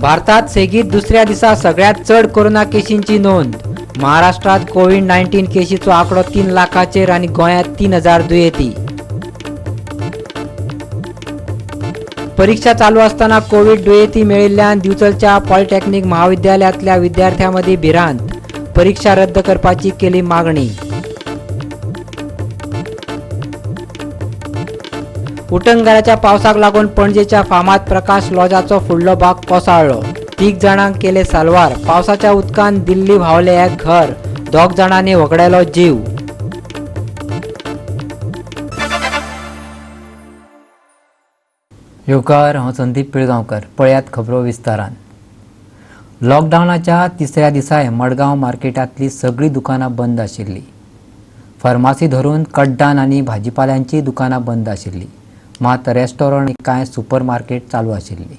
भारतात सेगीत दुसऱ्या दिसा सगळ्यात चढ कोरोना केशींची नोंद। महाराष्ट्रात कोविड-19 केशीचो आकडो 3 लाखाचेर आणि गोंयात 3000 दुयेंती। परीक्षा चालू असताना कोविड दुयेंती मेळिल्ल्यान दिवचलच्या पॉलिटेक्निक महाविद्यालयातल्या विद्यार्थ्यांमध्ये भिरांत। परीक्षा रद्द करपाची केली मागणी। उटंगराच्या पावसाक लागून पणजेच्या फामाद प्रकाश लॉजाचो फुडलो भाग कोसळ्ळो। 3 जाणांक केले साल्वार। पावसाच्या उदकान दिल्ली व्हांवले एक घर। 2 जाणांनी वगडयलो जीव। योकार हांव संदीप पिळगांवकर। पळयात खबरो विस्तारान। लॉकडावनाच्या तिसऱ्या दिसाय मडगांव मार्केटांतली सगळीं दुकानां बंद आशिल्ली। फार्मासी धरून कड्डान आनी भाजीपाल्यांची दुकानां बंद आशिल्ली। मात रेस्टॉरंट आनी कांय सुपरमार्केट चालू आशिल्ली।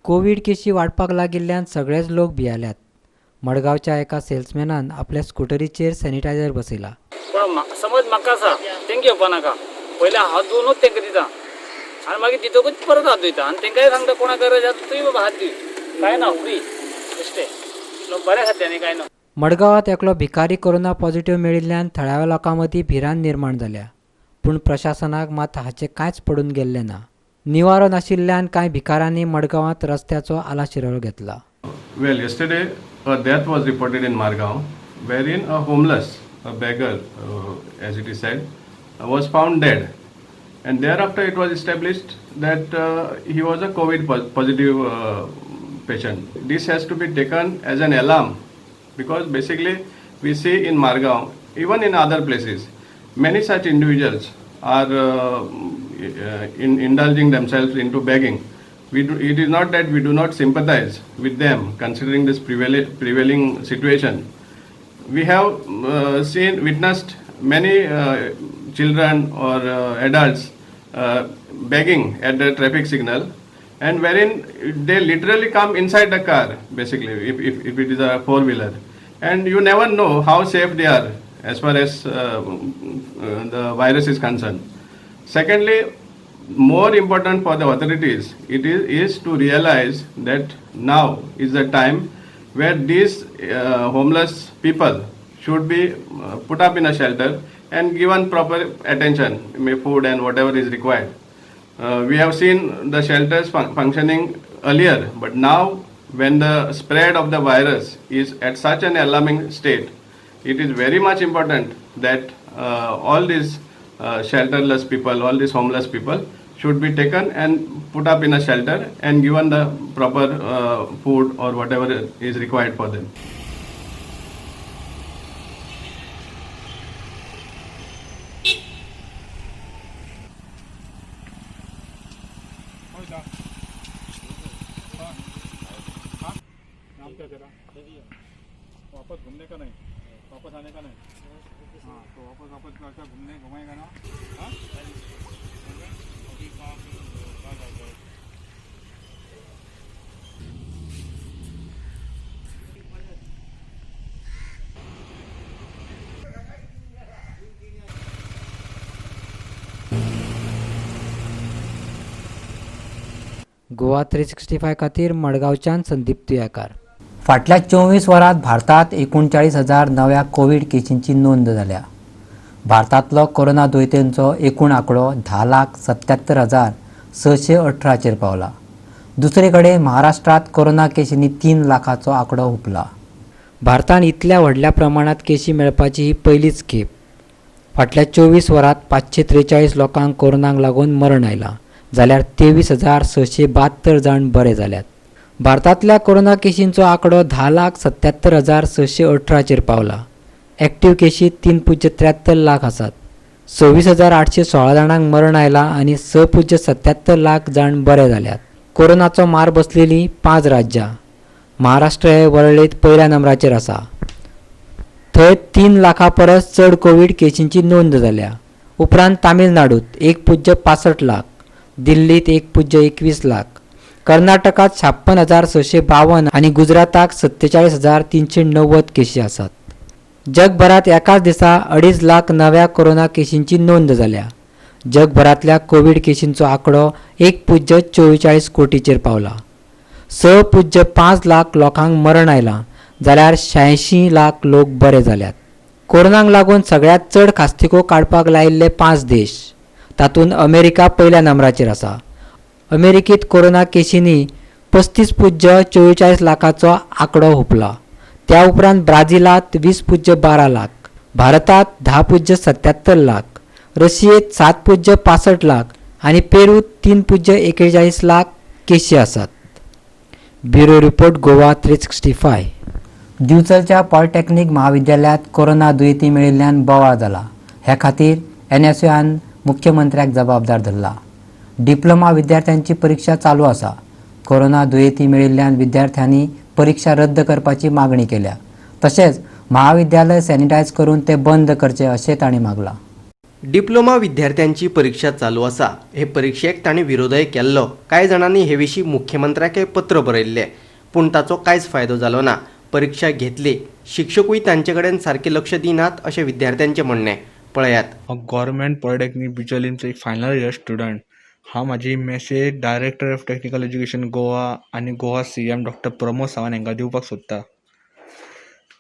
कोविड केशी वाडपाक लागिल्ल्यान सगळेच लोक भियाल्यात। मडगांवच्या एका सेल्समॅनान आपल्या स्कूटरीचेर सॅनिटायझर बसयला। पण समज म्हाका आसा तेंका घेवपा नाका, पयलीं हात धुवनूच तेंका दिता आनी मागीर दितकूच परत हात धुयता आनी तेंकाय सांगता कोणाक गरज आसा तुवें बाबा हात दी, कांय ना फ्री बेश्टें लोक बऱ्या खात्यानी कांय ना। मडगांवात एकलो भिकारी कोरोना पॉझिटिव्ह मेळिल्ल्यान थळाव्या लोकां मदीं भिरांत निर्माण जाल्या, पूण प्रशासनाक मात हाचें कांयच पडून गेल्लें ना। निवारो नाशिल्ल्यान कांय भिकाऱ्यांनी मडगांवात रस्त्याचो आलाशिरो घेतला। Well, yesterday a death was reported in Margao, wherein a homeless, a beggar, as it is said, was found dead, and thereafter it was established that he was a COVID positive patient. This has to be taken as an alarm, because basically we see in Margao, even in other places, many such individuals are indulging themselves into begging. It is not that we do not sympathize with them considering this prevailing situation. We have witnessed many children or adults begging at the traffic signal, and wherein they literally come inside the car, basically if it is a four-wheeler, and you never know how safe they are as far as the virus is concerned. Secondly, more important for the authorities, it is to realize that now is the time where these homeless people should be put up in a shelter and given proper attention, food and whatever is required. We have seen the shelters functioning earlier, but now when the spread of the virus is at such an alarming state, it is very much important that all these shelterless people, all these homeless people should be taken and put up in a shelter and given the proper food or whatever is required for them. वापस घूमने का नहीं, वापस आने का नहीं। हाँ, तो वापस घुमाएगा ना। हाँ? गोवा 365 खातीर मडगांवच्यान संदीप तुयेकार। फाटल्या 24 वरांत भारतात 39,000 नव्या कोविड केशींची नोंद जाल्या। भारतांतलो कोरोना दुयेंतींचो एकूण आंकडो 10,77,618 चेर पावला। दुसरे कडेन महाराष्ट्रात कोरोना केशींनी 3 लाखाचो आंकडो हुंपला। भारतान इतल्या व्हडल्या प्रमाणात केशी मेळपाची ही पयलीच खेप। फाटल्या 24 वरांत 543 लोकांक कोरोनाक लागून मरण आयलां, जाल्यार 23,672 जाण बरे जाल्यात। भारतांतल्या कोरोना केशींचो आंकडो 10,77,618 चेर पावला। एक्टिव्ह केशी 3.73 लाख आसात। 26,816 जाणांक मरण आयलां आनी 6.77 लाख जाण बरे जाल्यात। कोरोनाचो मार बसलेली 5 राज्यां। महाराष्ट्र हे वळेरेंत पयल्या नंबराचेर आसा। थंय 3 लाखां परस चड कोविड केशींची नोंद जाल्या। उपरांत तामिळनाडूत 1.65 लाख, दिल्लीत 1.21 लाख कर्नाटकात 56,652 आणि गुजराताक 47,390 केशी आसात. जगभरात एकाच दिसा 2.5 लाख नव्या कोरोना केशींची नोंद जाल्या. जगभरातल्या कोविड केशींचो आंकडो 1.44 कोटीचेर पावला. 6.5 लाख लोकांक मरण आयलां जाल्यार 86 लाख लोक बरे जाल्यात. कोरोनाक लागून सगळ्यात चड खास्तिको काडपाक लायिल्ले 5 देश, तातूंत अमेरिका पयल्या नंबराचेर आसा. अमेरिकेत कोरोना केशींनी 35.44 लाखाचो आंकडो हुंपला. त्या उपरांत ब्राझीलात 20.12 लाख, भारतात 10.77 लाख, रशियेत 7.65 लाख आणि पेरूत 3.41 लाख केशी आसात. Bureau report Goa 365. दिवचलच्या पॉलिटेक्निक महाविद्यालयात कोरोना दुयेंती मेळिल्ल्यान बोवाळ जाला. हे खातीर NSUन मुख्यमंत्र्याक जबाबदार धरला. डिप्लोमा विद्यार्थ्यांची परीक्षा चालू आसा. कोरोना दुयेंती मेळिल्ल्यान विद्यार्थ्यांनी परीक्षा रद्द करपाची मागणी केल्या. तशेंच महाविद्यालय सॅनिटायज करून ते बंद करचे अशें तांणी मागला. डिप्लोमा विद्यार्थ्यांची परीक्षा चालू आसा. हे परीक्षेक तांणी विरोधय केल्लो. कांय जाणांनी हे विशीं मुख्यमंत्र्याकय पत्र बरयल्लें, पूण ताचो कांयच फायदो जालो ना. परीक्षा घेतली, शिक्षकूय तांचे कडेन सारकें लक्ष दिनात अशें विद्यार्थ्यांचें म्हणणें. पळयात. गव्हर्मेंट पॉलिटेक्निक बिचोलींचो एक फायनल इयर स्टुडंट. हांव म्हाजी message director of technical education Goa आनी गोवा CM डॉक्टर प्रमोद सावंत हांकां दिवपाक सोदता.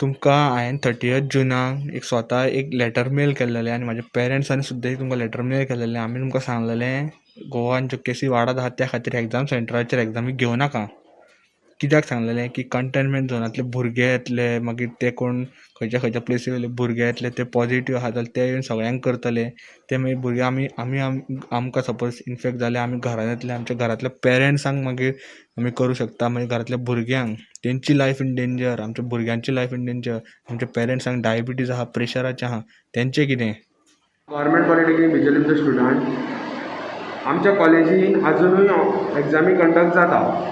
तुमकां हांवें 30 जुनाक स्वता एक लेटर मेल केल्लेलें आनी म्हाज्या पेरंट्सांनी सुद्दां एक तुमकां लेटर मेल केल्लेलें. आमी तुमकां सांगलेलें गोवान ज्यो केसी वाडत आहात त्या खातीर एग्जाम सेंटराचेर एग्जामी घेवं नाका. कित्याक सांगलेलें की कंटेनमेंट झोनांतले भुरगे येतले, मागीर ते कोण खंयच्या प्लेसी वयले भुरगे येतले ते पॉझिटीव आहा जाल्यार ते येवन सगळ्यांक करतले. ते मागीर भुरगे आमकां सपोज इन्फेक्ट जाले, आमी घरान येतले, आमच्या घरांतल्या पेरंट्सांक मागीर आमी करूं शकता. मागीर घरांतल्या भुरग्यांक तेंची लायफ इन डेंजर, आमच्या भुरग्यांची लायफ इन डेंजर. आमच्या पेरंट्सांक डायबिटीज आहा, प्रेशराचें आहा, तेंचें कितें? गव्हर्मेंट पॉलिटेक्निक बिचोलीचो स्टुडंट. आमच्या कॉलेजीन अजुनूय एग्जामी कंडक्ट जाता.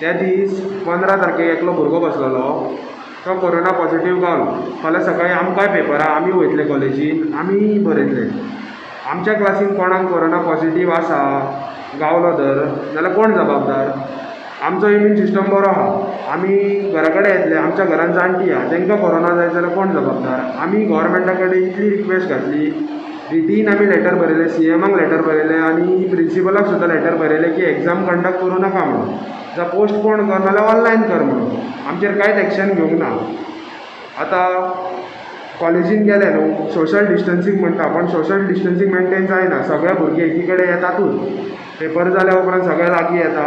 त्या दीस 15 तारखेक एकलो भुरगो बसलेलो, तो कोरोना पॉझिटीव गावलो. फाल्यां सकाळीं आमकांय पेपरां आमी वयतले कॉलेजीन, आमी बरयतले. आमच्या क्लासीन कोणाक कोरोना पॉझिटीव आसा, गावलो तर जाल्यार कोण जबाबदार? आमचो इम्यून सिस्टम बरो आहा, आमी घरा कडेन येतले, आमच्या घरान जाणटी आहा, तांकां कोरोना जाय जाल्यार कोण जबाबदार? आमी गव्हर्मेंटा कडेन इतली रिक्वेस्ट घातली, रिटीन आमी लेटर बरयलें, CMाक लेटर बरयलें आनी प्रिंसिपलाक सुद्दां लेटर बरयलें की एग्जाम कंडक्ट करूं नाका म्हणून. जर पोस्टपोन कर नाल्यार ऑनलायन कर म्हणून. आमचेर कांयच एक्शन घेवंक ना. आतां कॉलेजीन गेले न्हू, सोशल डिस्टन्सींग म्हणटा, पण सोशल डिस्टन्सींग मेंटेन जायना. सगळे भुरगे एकी कडेन येतातूच. पेपर जाल्या उपरांत सगळे लागीं येता,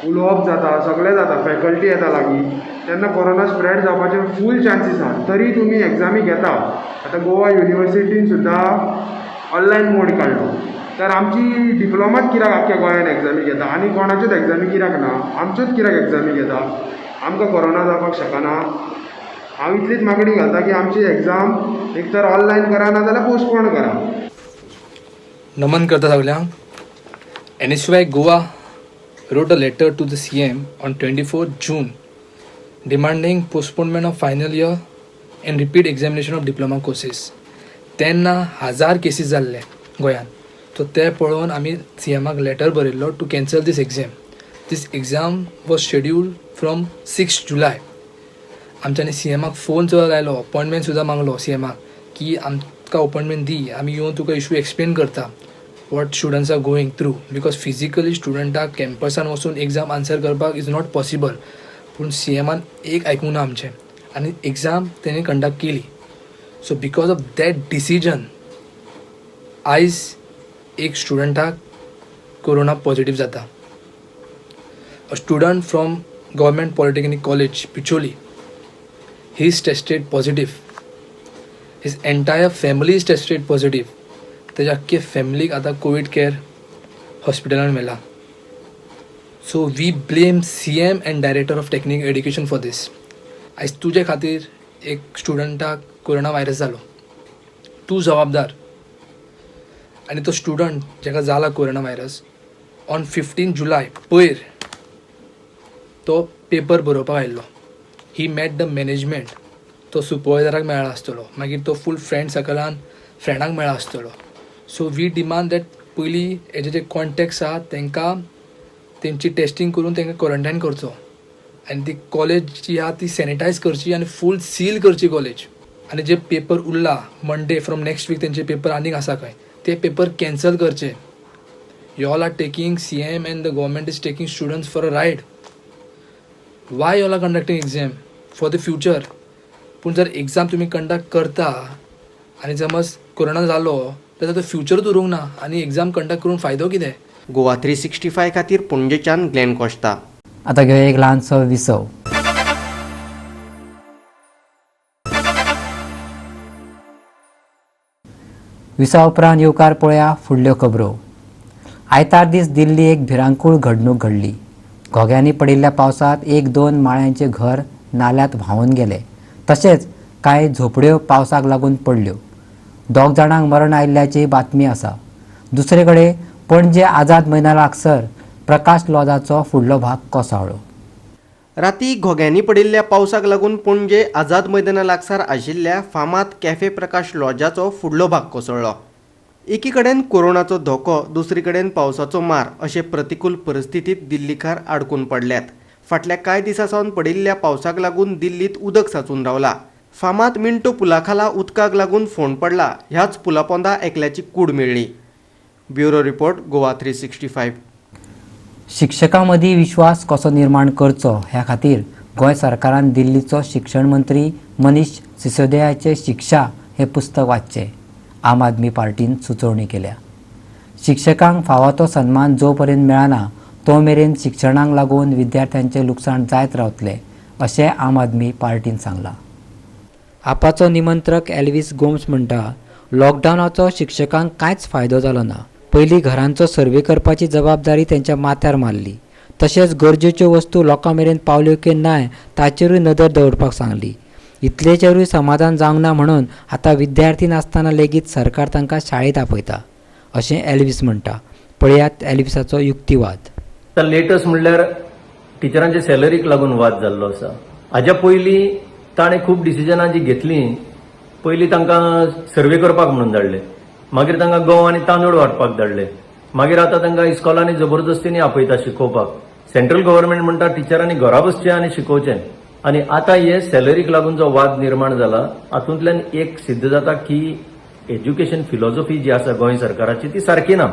उलोवप जाता, सगळें जाता, फॅकल्टी येता लागीं. तेन्ना कोरोना स्प्रेड जावपाचे फूल चान्सीस आहा. तरी तुमी एग्जामी घेता. आतां गोवा युनिवर्सिटीन सुद्दां ऑनलायन मोड काडलो. तर आमची डिप्लोमाच कित्याक आख्ख्या गोंयान एग्जामी घेता आनी कोणाच्योच एग्जामी कित्याक ना? आमच्योच कित्याक एग्जामी घेता? आमकां कोरोना जावपाक शकना. हांव इतलीच मागणी घालता की आमची एग्जाम एक तर ऑनलायन करा ना जाल्यार पोस्टपोन करा. नमन करता सगळ्यांक. NSUI Goa wrote a letter to the CM on 24th June demanding postponement of final year and repeat examination of diploma courses. तेन्ना 1000 केसीस जाल्ले गोंयांत. सो ते पळोवन आमी CMाक लेटर बरयल्लो to cancel this exam. This exam was scheduled from 6 July. आमच्यांनी CMाक फोन सुद्दां लायलो, अपॉयंटमेंट सुद्दां मागलो CMाक की आमकां अपॉयंटमेंट दी, आमी येवन तुका इशू एक्सप्लेन करता what students are going through. Because physically स्टुडंटाक कॅम्पसान वचून एग्जाम आन्सर करपाक इज नॉट पॉसिबल. पूण CMान एक आयकूंक ना आमचें आनी एग्जाम तेणी कंडक्ट केली. So because of that decision आयज एक स्टुडंटाक कोरोना पॉझिटीव जाता. A student from government polytechnic college Picholi, he is tested positive. His entire family is tested positive. तेज्या अख्खे फॅमिलीक आतां कोवीड केअर हॉस्पिटलान मेला. So we blame CM and director of technical education for this. आयज तुजे खातीर एक स्टुडंटाक कोरोना व्हायरस जालो, तूं जबाबदार. आनी तो स्टुडंट जाका जाला कोरोना व्हायरस ऑन 15 जुलाय पयर तो पेपर बरोवपाक आयिल्लो. ही मॅट द मॅनेजमेंट. तो सुपरवायझराक मेळ्ळा आसतलो, मागीर तो फूल फ्रेंड सर्कलान फ्रेंडाक मेळ्ळा आसतलो. सो वी डिमांड दॅट पयलीं हेजे जे कॉन्टेक्ट्स आहा तेंची टेस्टिंग करून तांकां क्वॉरंटायन करचो आनी ती कॉलेज जी आहा ती सॅनिटायज करची आनी फूल सील करची कॉलेज. आनी जे पेपर उरला मंडे फ्रॉम नेक्स्ट वीक तेंचे पेपर आनीक आसा खंय ते पेपर कॅन्सल करचे. You all are taking CM and the government is taking students for a ride. Why you all are conducting exam for the future. पूण जर exam तुमी conduct करता आनी समज कोरोना जालो जाल्यार तो फ्युचरूच उरूंक ना आनी एग्जाम कंडक्ट करून फायदो कितें. गोवा 365 खातीर पणजेच्यान ग्लेन कोस्ता. आता घेऊया एक ल्हानसो विसव. विसा उपरांत येवकार पळया फुडल्यो खबरो. आयतार दीस दिल्ली एक भिरांकूळ घडणूक घडली. घोग्यांनी पडिल्ल्या पावसात 1-2 माळ्यांचे घर नाल्यांत व्हांवून गेले. तशेंच कांय झोपड्यो पावसाक लागून पडल्यो. 2 जाणांक मरण आयिल्ल्याची बातमी आसा. दुसरे कडेन पणजे आझाद मैदाना लागसर प्रकाश लॉजाचो फुडलो भाग कोसळ्ळो. राती घोग्यांनी पडिल्ल्या पावसाक लागून पणजे आझाद मैदाना लागसार आशिल्ल्या फामाद कॅफे प्रकाश लॉजाचो फुडलो भाग कोसळ्ळो. एकी कडेन कोरोनाचो धोको, दुसरी कडेन पावसाचो मार अशे प्रतिकूल परिस्थितीत दिल्लीकार आडकून पडल्यात. फाटल्या कांय दिसांसावन पडिल्ल्या पावसाक लागून दिल्लीत उदक सांचून रावला. फामाद मिंटो पुलाखाला उदकाक लागून फोंड पडला. ह्याच पुलापोंदा एकल्याची कूड मेळ्ळी. Bureau report Goa 365. शिक्षकां मदीं विश्वास कसो निर्माण करचो ह्या खातीर गोंय सरकारान दिल्लीचो शिक्षण मंत्री मनीष सिसोदियाचे शिक्षा हे पुस्तक वाचचे आम आदमी पार्टीन सुचोवणी केल्या. शिक्षकांक फावो तो सन्मान जो पर्यंत मेळना तो मेरेन शिक्षणाक लागून विद्यार्थ्यांचे लुकसाण जायत रावतले अशें आम आदमी पार्टीन सांगलां. आपाचो निमंत्रक एल्विस गोम्स म्हणटा, लॉकडावनाचो शिक्षकांक कांयच फायदो जालो ना. पयलीं घरांचो सर्वे करपाची जबाबदारी तेंच्या माथ्यार मारली. तशेंच गरजेच्यो वस्तू लोकां मेरेन पावल्यो की नाय ताचेरूय नदर दवरपाक सांगली. इतलेचेरूय समाधान जावंक ना म्हणून आतां विद्यार्थी नासतना लेगीत सरकार तांकां शाळेंत आपयता अशें एल्विस म्हणटा. पळयात एल्विसाचो युक्तिवाद. आतां लेटस्ट म्हणल्यार टिचरांच्या सॅलरीक लागून वाद जाल्लो आसा. हाज्या पयलीं ताणें खूब डिसिजनां जी घेतलीं, पयलीं तांकां सर्वे करपाक म्हणून धाडले, मागीर तांकां गंव आनी तांदूळ वांटपाक धाडले, मागीर आतां तांकां इस्कॉलांनी जबरदस्तीनी आपयता शिकोवपाक. सेंट्रल गव्हर्नमेंट म्हणटा टिचरांनी घरा बसचें आनी शिकोवचें. आनी आतां हे सॅलरीक लागून जो वाद निर्माण जाला हातूंतल्यान एक सिद्ध जाता की एज्युकेशन फिलॉसॉफी जी आसा गोंय सरकाराची ती सारकी ना.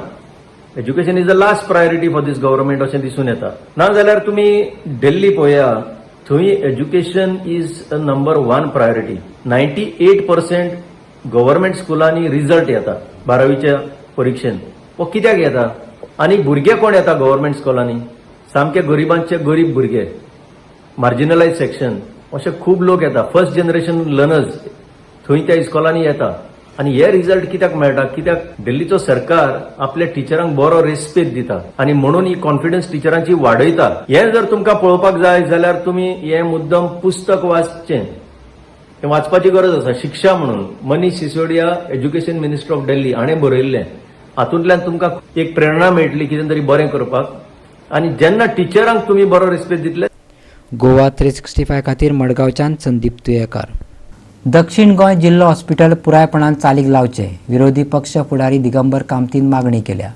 Education is the last priority for this government अशें दिसून येता. नाजाल्यार तुमी दिल्ली पळया, थंय education is a number 1 priority. 98% government स्कुलांनी रिजल्ट येता 12वीच्या परीक्षेन. वो कित्याक येता? आनी भुरगे कोण येता गव्हर्नमेंट स्कुलांनी? सामके गरिबांचे गरीब भुरगे, मार्जिनलायज सेक्शन, अशे खूब लोक येता. फर्स्ट जनरेशन लर्नर्स थंय त्या इस्कॉलांनी येता. आनी हे रिजल्ट कित्याक मेळटा? कित्याक दिल्लीचो सरकार आपल्या टिचरांक बरो रेस्पेद दिता आनी म्हणून ही कॉन्फिडन्स टिचरांची वाडयता. हे जर तुमकां पळोवपाक जाय जाल्यार तुमी हे मुद्दम पुस्तक वाचचें. हें वाचपाची गरज आसा. शिक्षा म्हणून Manish Sisodia, education minister of Delhi, हाणें बरयल्लें. हातूंतल्यान तुमकां एक प्रेरणा मेळटली कितें तरी बरें करपाक. आनी जेन्ना टिचरांक तुमी बरो रेस्पेद दितले. गोवा 365 खातीर मडगांवच्यान संदीप तुयेकार. दक्षिण गोंय जिल्लो हॉस्पिटल पुरायपणान चालीक लावचे विरोधी पक्ष फुडारी दिगंबर कामतीन मागणी केल्या.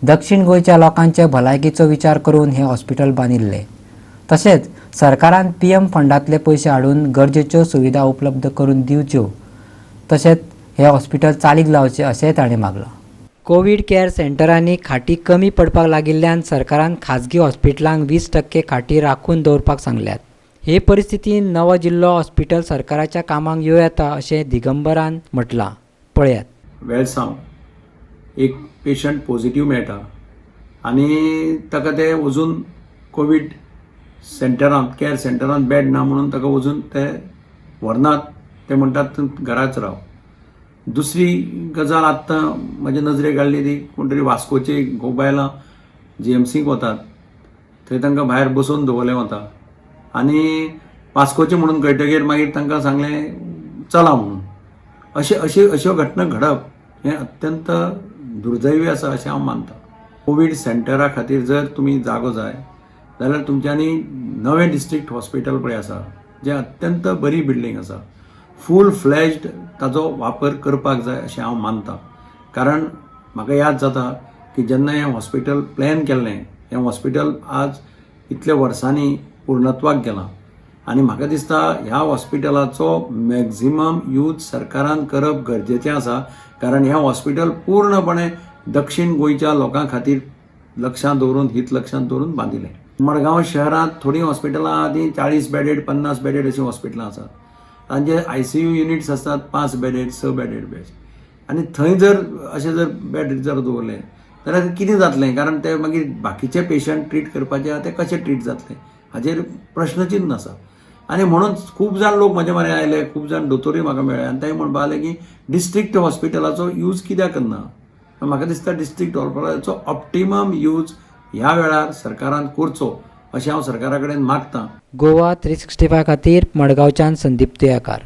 दक्षिण गोंयच्या लोकांचे भलायकेचो विचार करून हे हॉस्पिटल बांदिल्ले. तशेंच सरकारान PM फंडांतले पयशे हाडून गरजेच्यो सुविधा उपलब्ध करून दिवच्यो. तशेंच हे हॉस्पिटल चालीक लावचे अशेंय ताणें मागलां. कोविड केअर सेंटरांनी खाटी कमी पडपाक लागिल्ल्यान सरकारान खाजगी हॉस्पिटलांक 20% खाटी राखून दवरपाक सांगल्यात. हे परिस्थितीन नवो जिल्लो हॉस्पिटल सरकाराच्या कामाक येवं येता अशें दिगंबरान म्हटलां. पळयात. वेळसांव एक पेशंट पॉझिटिव्ह मेळटा आनी ताका ते वचून कोवीड सेंटरांत केअर सेंटरांत बेड ना म्हणून ताका वचून ते व्हरनात. ते म्हणटात घराच राव. दुसरी गजाल आत्तां म्हज्या नजरेक हाडली ती कोण तरी वास्कोची खूब बायलां GMCक वतात, थंय तांकां भायर बसोवन दवरलें वता आनी वास्कोचे म्हणून कळटकीर मागीर तांकां सांगलें चला म्हणून. अश्यो घटना घडप हें अत्यंत दुर्दैवी आसा अशें हांव मानता. कोवीड सेंटरा खातीर जर तुमी जागो जाय जाल्यार तुमच्यांनी नवें डिस्ट्रिक्ट हॉस्पिटल पळय आसा जें अत्यंत बरी बिल्डींग आसा, फूल फ्लॅज्ड ताचो वापर करपाक जाय अशें हांव मानतां. कारण म्हाका याद जाता की जेन्ना हें हॉस्पिटल प्लॅन केल्लें हें हॉस्पिटल आज इतल्या वर्सांनी पूर्णत्वाक गेलां आनी म्हाका दिसता ह्या हॉस्पिटलाचो मॅक्झिमम यूज सरकारान करप गरजेचें आसा, कारण हें हॉस्पिटल पूर्णपणे दक्षिण गोंयच्या लोकां खातीर लक्षांत दवरून बांदिल्लें. मडगांव शहरांत थोडीं हॉस्पिटलां आदी 40 बेडेड 50 बेडेड अशीं हॉस्पिटलां आसात. तांचे ICU युनिट्स आसतात 5 बेडेड 6 बेडेड बेड, आनी थंय जर अशें जर बेड जर दवरले जाल्यार कितें जातलें, कारण ते मागीर बाकीचे पेशंट ट्रीट करपाचे आहा ते कशें ट्रीट जातले हाजेर प्रश्नचिन्ह आसा. आनी म्हणून खूब जाण लोक म्हजे म्हऱ्यान आयले, खूब जाण दोतोरूय म्हाका मेळ्ळे आनी ते म्हणपा लागले की डिस्ट्रिक्ट हॉस्पिटलाचो यूज कित्याक करना. म्हाका दिसता डिस्ट्रिक्ट हॉस्पिटलाचो ऑप्टिमम यूज ह्या वेळार सरकारान करचो अशें हांव सरकारा कडेन मागतां. गोवा 365 खातीर मडगांवच्यान संदीप तुयेकार.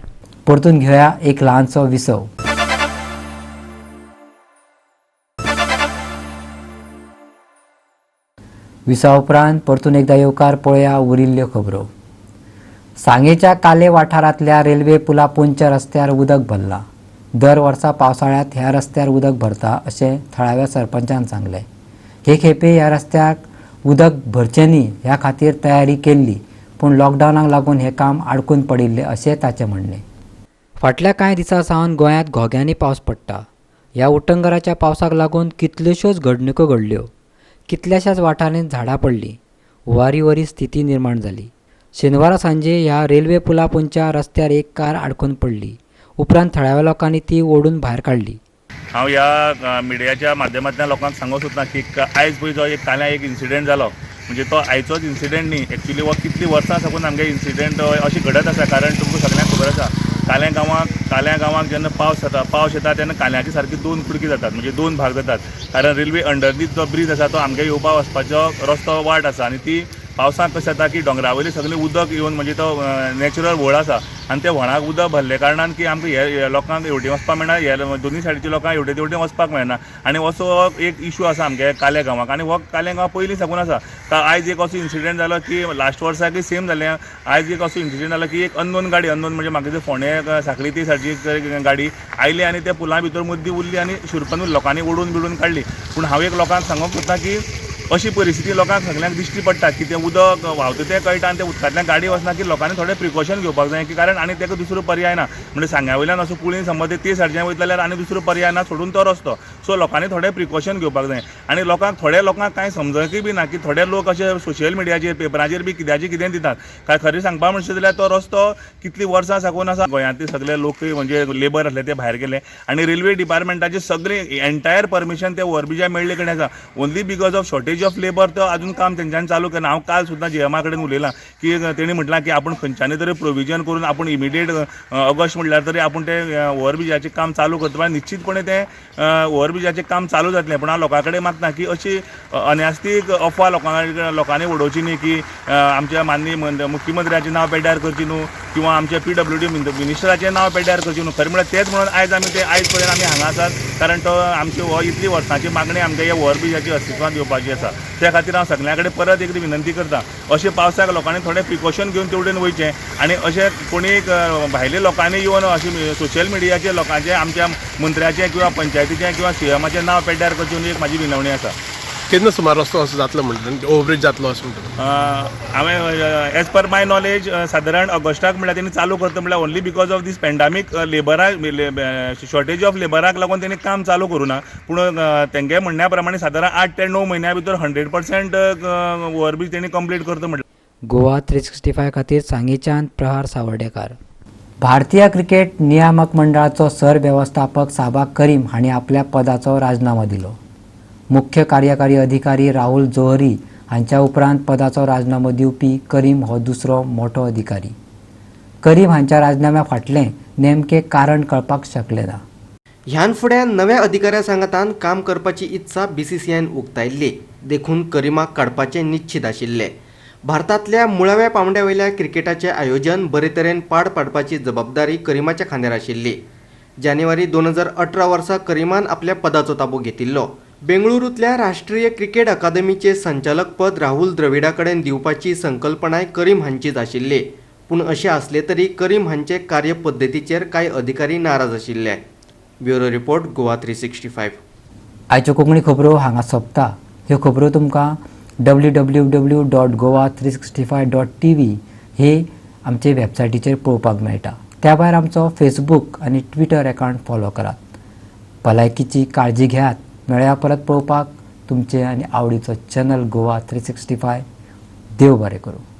परतून घेवया एक ल्हानसो विसव. विसवा उपरांत परतून एकदा येवकार पळोवया उरिल्ल्यो खबरो. सांगेच्या काले वाठारांतल्या रेल्वे पुला पोंदच्या रस्त्यार उदक भरलां. दर वर्सा पावसाळ्यांत ह्या रस्त्यार उदक भरता अशें थळाव्या सरपंचान सांगलें. हे खेपे ह्या रस्त्याक उदक भरचें न्ही ह्या खातीर तयारी केल्ली, पूण लॉकडावनाक लागून हें काम आडकून पडिल्लें अशें ताचें म्हणणें. फाटल्या कांय दिसां सावन गोंयांत घोग्यांनी पावस पडटा. ह्या उटंगराच्या पावसाक लागून कितल्योश्योच घडणुको घडल्यो. कितल्याशाच वाठारांनी झाडां पडलीं. हुंवारी स्थिती निर्माण जाली. शेनवारा सांजे ह्या रेल्वे पुला पोंदच्या रस्त्यार एक कार आडकून पडली. उपरांत थळाव्या लोकांनी ती ओडून भायर काडली. हांव ह्या मिडियाच्या माध्यमांतल्यान लोकांक सांगूंक सोदतां की आयज पळय जो एक काल्यां एक इन्सिडेंट जालो, म्हणजे तो आयचोच इन्सिडेंट न्ही. एक्चुली हो कितलीं वर्सां साकून आमगे इन्सिडेंट अशी घडत आसा. कारण तुमकां सगळ्यांक खबर आसा काल्या गांवांक जेन्ना पावस येता तेन्ना काल्याची सारकी 2 कुडकी जातात, म्हणजे 2 भाग जातात. कारण रेल्वे अंडरनीथ जो ब्रीज आसा तो आमगे येवपा वचपाचो रस्तो वाट आसा आनी ती पावसांत कशें जाता की दोंगरावयली सगळें उदक येवन म्हणजे तो नॅचरल व्हळ आसा आनी त्या व्हळाक उदक भरले कारणान की आमकां हे लोकांक हेवटेन वचपाक मेळना, हे दोनी सायडीच्या लोकांक हेवटेन तेवटेन वचपाक मेळना. आनी असो एक इशू आसा आमगे काल्या गांवांक. आनी हो काल्या गांव पयलीं साकून आसा. आयज एक असो इन्सिडेंट जालो की लास्ट वर्साकय सेम जालें. आयज एक असो इन्सिडेंट जालो की एक अननोन गाडी म्हणजे म्हाका जे फोंडे साखळी ती सायडची गाडी आयली आनी त्या पुला भितर मुद्दी उरली आनी शिरपनूच लोकांनी ओडून बिडून काडली. पूण हांव एक लोकांक सांगूंक सोदतां की अशी परिस्थिती लोकांक सगळ्यांक दिश्टी पडटा की तें उदक व्हांवता तें कळटा आनी त्या उदकांतल्यान गाडी वचना की लोकांनी थोडें प्रिकॉशन घेवपाक जाय की कारण आनी ताका दुसरो पर्याय ना. म्हणजे सांग्या वयल्यान असो पुळीन समज ते सायडीच्यान वयता जाल्यार आनी दुसरो पर्याय ना सोडून तो रस्तो. सो लोकांनी थोडें प्रिकॉशन घेवपाक जाय. आनी थोड्या लोकांक कांय समजकय बी ना की थोडे लोक अशे सोशल मिडियाचेर पेपराचेर बी कितें दितात. काय खरें सांगपा म्हणचे जाल्यार तो रस्तो कितलीं वर्सां साकून आसा. गोंयांतले सगळे लोक म्हणजे लेबर आसले ते भायर गेले आनी रेल्वे डिपार्टमेंटाचे सगळे एंटायर परमिशन ते ओव्हरब्रिजा मेळ्ळे कडेन आसा. Only because of shortage of labour तो अजून काम तेंच्यांनी चालू केना. हांव काल सुद्दां GMA कडेन उलयलां की तेणी म्हटलां की आपण खंयच्यानी तरी प्रोविजन करून आपण इमिडिएट ऑगस्ट म्हटल्यार तरी आपण ते ओव्हरब्रिजाचें काम चालू करतलो आनी निश्चितपणे ते ओव्हरब्रिजाचें काम चालू जातलें. पूण हांव लोकां कडेन मागता की अशी अनास्तीक अफवा लोकांनी उडोवची न्ही की आमच्या माननीय मुख्यमंत्र्याचें नांव पेड्ड्यार करची न्हू किंवा आमच्या PWD मिनिस्टराचें नांव पेड्ड्यार करची न्हू. खरें म्हळ्यार तेच म्हणून आयज पर्यंत आमी हांगा आसात. कारण तो आमची हो इतली वर्सांची मागणी आमच्या ह्या ओव्हरब्रिजाची अस्तित्वांत येवपाची आसा. त्या खातीर हांव सगळ्यां कडेन परत एकदा विनंती करता अशें पावसाक लोकांनी थोडें प्रिकॉशन घेवन तेवटेन वयचें आनी अशें कोणी भायल्या लोकांनी येवन अशें सोशल मिडियाचेर लोकांचें आमच्या मंत्र्याचें किंवा पंचायतीचें किंवा CMाचें नांव पेड्ड्यार करचें ही एक म्हाजी विनवणी आसा. केन्ना सुमार रस्तो असो जातलो म्हणटा ओव्हरब्रिज जातलो अशें म्हणटा हांवें एज पर माय नॉलेज सादारण ऑगस्टाक म्हळ्यार तेणी चालू करता म्हळ्यार only because of this pandemic लेबराक शॉर्टेज ऑफ लेबराक लागून तेणी काम चालू करूं ना. पूण तेंगे म्हणण्या प्रमाणे सादारण 8 ते 9 म्हयन्या भितर 100% ओव्हरब्रिज तेणी कंप्लीट करता म्हटलें. गोवा 365 खातीर सांगेच्यान प्रहार सावर्डेकार. भारतीय क्रिकेट नियामक मंडळाचो सरवेवस्थापक साबाक करीम हांणी आपल्या पदाचो राजिनामो दिलो. मुख्य कार्यकारी अधिकारी राहुल जोहरी हांच्या उपरांत पदाचो राजिनामो दिवपी करीम हो दुसरो मोठो अधिकारी. करीम हांच्या राजिनाम्या फाटलें नेमकें कारण कळपाक शकलें ना. ह्यान फुडें नव्या अधिकाऱ्या सांगातान काम करपाची इत्सा BCCIन उक्तायल्ली. देखून करीमाक काडपाचें निश्चित आशिल्लें. भारतांतल्या मुळाव्या पांवड्या वयल्या क्रिकेटाचें आयोजन बरे तरेन पाड पाडपाची जबाबदारी करीमाच्या खांद्यार आशिल्ली. जानेवारी 2018 वर्सा करीमान आपल्या पदाचो ताबो घेतिल्लो. बेंगळुरूंतल्या राष्ट्रीय क्रिकेट अकादेमीचे संचालक पद राहुल द्रविडा कडेन दिवपाची संकल्पनाय करीम हांचीच आशिल्ली. पूण अशें आसलें तरी करीम हांचे कार्यपद्दतीचेर कांय अधिकारी नाराज आशिल्ले. Bureau report Goa 365. आयच्यो कोंकणी खबरो हांगा सोंपता. ह्यो खबरो तुमकां www.goa365.tv हे आमचे वेबसायटीचेर पळोवपाक मेळटा. त्या भायर आमचो फेसबूक आनी ट्विटर अकावंट फॉलो करात. भलायकीची काळजी घेयात. मेळया परत पळोवपाक तुमचे आनी आवडीचो चॅनल गोवा 365. देव बरें करूं.